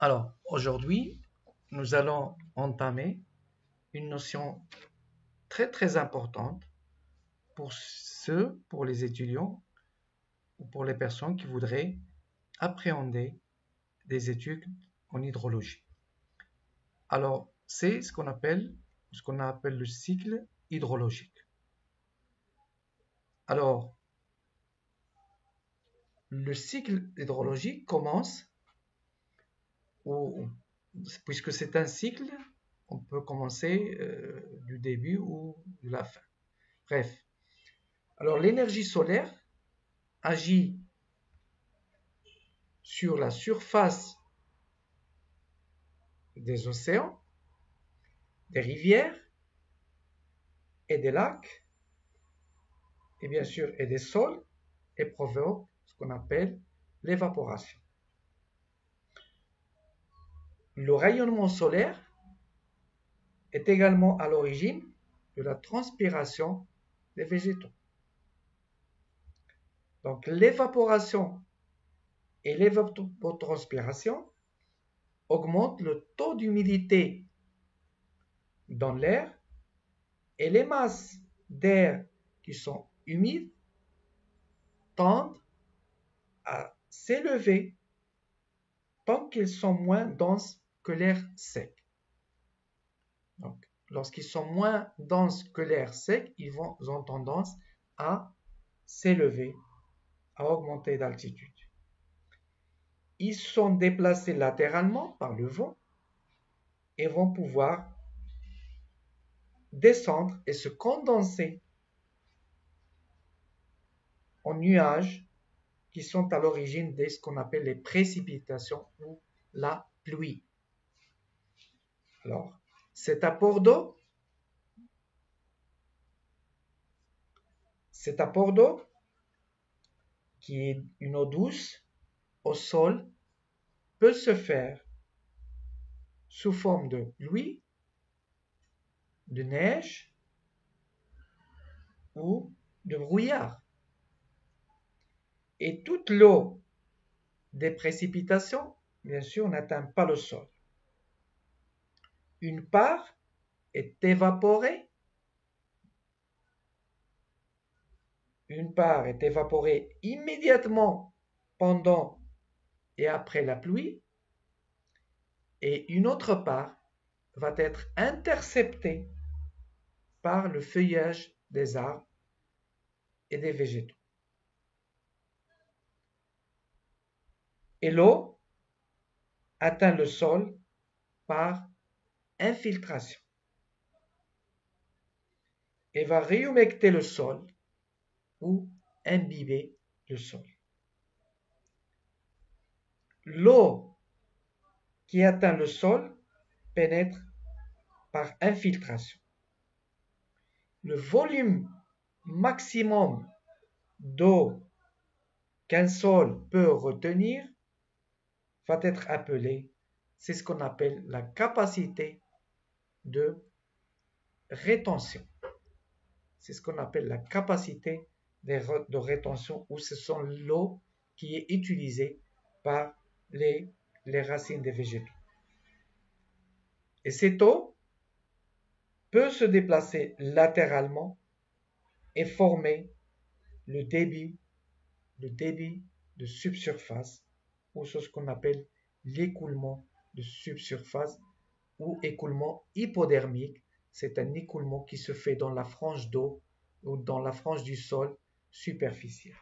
Alors, aujourd'hui, nous allons entamer une notion très importante pour les étudiants ou pour les personnes qui voudraient appréhender des études en hydrologie. Alors, c'est ce qu'on appelle le cycle hydrologique. Alors, le cycle hydrologique commence, puisque c'est un cycle, on peut commencer du début ou de la fin. Bref, alors l'énergie solaire agit sur la surface des océans, des rivières et des lacs, et bien sûr et des sols, et provoque ce qu'on appelle l'évaporation. Le rayonnement solaire est également à l'origine de la transpiration des végétaux. Donc l'évaporation et l'évapotranspiration augmentent le taux d'humidité dans l'air et les masses d'air qui sont humides tendent à s'élever tant qu'ils sont moins denses que l'air sec. Donc, lorsqu'ils sont moins denses que l'air sec, ils ont tendance à s'élever, à augmenter d'altitude. Ils sont déplacés latéralement par le vent et vont pouvoir descendre et se condenser en nuages qui sont à l'origine de ce qu'on appelle les précipitations ou la pluie. Alors, cet apport d'eau, qui est une eau douce au sol, peut se faire sous forme de pluie, de neige ou de brouillard. Et toute l'eau des précipitations, bien sûr, n'atteint pas le sol. Une part est évaporée, immédiatement pendant et après la pluie, et une autre part va être interceptée par le feuillage des arbres et des végétaux. Et l'eau atteint le sol par infiltration et va réhumecter le sol ou imbiber le sol. L'eau qui atteint le sol pénètre par infiltration. Le volume maximum d'eau qu'un sol peut retenir va être appelé, c'est ce qu'on appelle la capacité de rétention. C'est ce qu'on appelle la capacité de rétention, où ce sont l'eau qui est utilisée par les racines des végétaux. Et cette eau peut se déplacer latéralement et former le débit de subsurface, ou ce qu'on appelle l'écoulement de subsurface ou écoulement hypodermique. C'est un écoulement qui se fait dans la frange d'eau ou dans la frange du sol superficielle.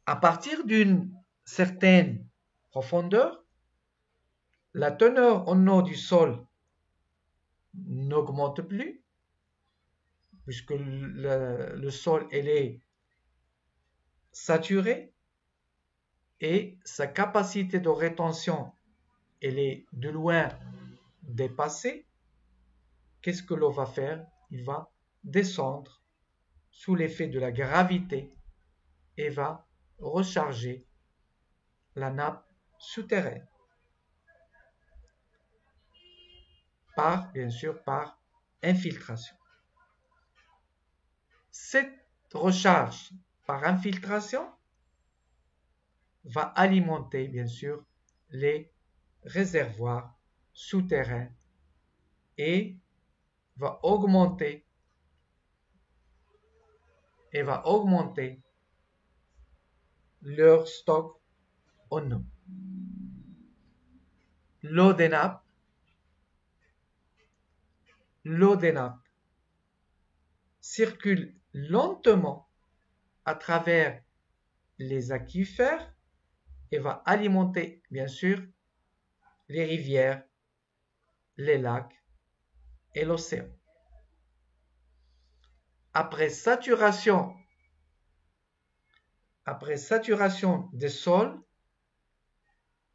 À partir d'une certaine profondeur, la teneur en eau du sol n'augmente plus, puisque le sol est saturé et sa capacité de rétention elle est de loin dépassée. Qu'est-ce que l'eau va faire? Il va descendre sous l'effet de la gravité et va recharger la nappe souterraine. Bien sûr, par infiltration. Cette recharge par infiltration va alimenter bien sûr les réservoirs souterrains et va augmenter leur stock en eau. L'eau des nappes circule lentement à travers les aquifères et va alimenter bien sûr les rivières, les lacs et l'océan. Après saturation des sols,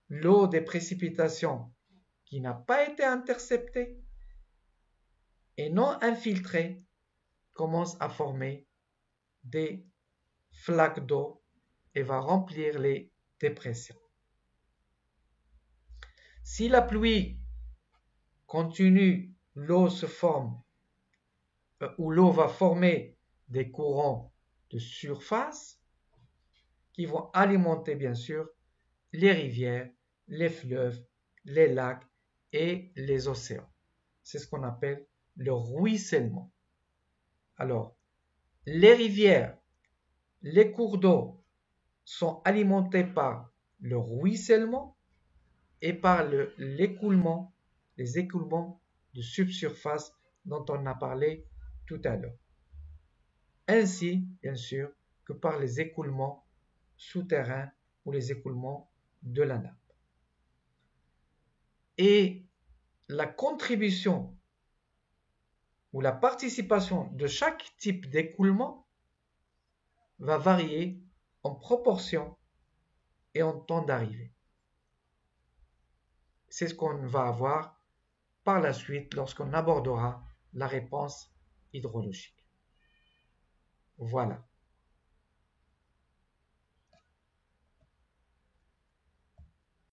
l'eau des précipitations qui n'a pas été interceptée et non infiltrée commence à former des flaques d'eau et va remplir les dépressions. Si la pluie continue, l'eau se forme ou l'eau va former des courants de surface qui vont alimenter bien sûr les rivières, les fleuves, les lacs et les océans. C'est ce qu'on appelle le ruissellement. Alors, les rivières, les cours d'eau sont alimentés par le ruissellement et par l'écoulement, les écoulements de subsurface dont on a parlé tout à l'heure. Ainsi, bien sûr, que par les écoulements souterrains ou les écoulements de la nappe. Et la contribution ou la participation de chaque type d'écoulement va varier en proportion et en temps d'arrivée. C'est ce qu'on va avoir par la suite lorsqu'on abordera la réponse hydrologique. Voilà.